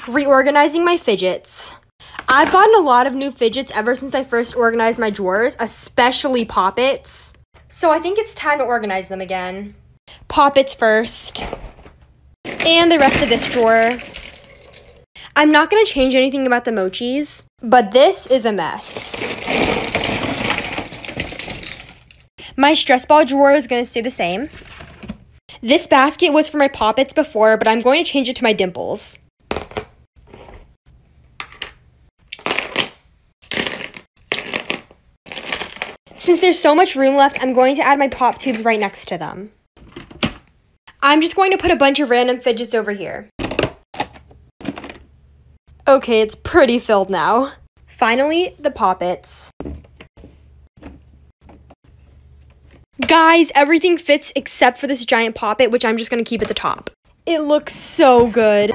Reorganizing my fidgets. I've gotten a lot of new fidgets ever since I first organized my drawers, especially Poppets. So I think it's time to organize them again. Poppets first. And the rest of this drawer. I'm not going to change anything about the mochis, but this is a mess. My stress ball drawer is going to stay the same. This basket was for my Poppets before, but I'm going to change it to my dimples. Since there's so much room left, I'm going to add my pop tubes right next to them. I'm just going to put a bunch of random fidgets over here. Okay, it's pretty filled now. Finally, the Poppets. Guys, everything fits except for this giant Poppet, which I'm just going to keep at the top. It looks so good.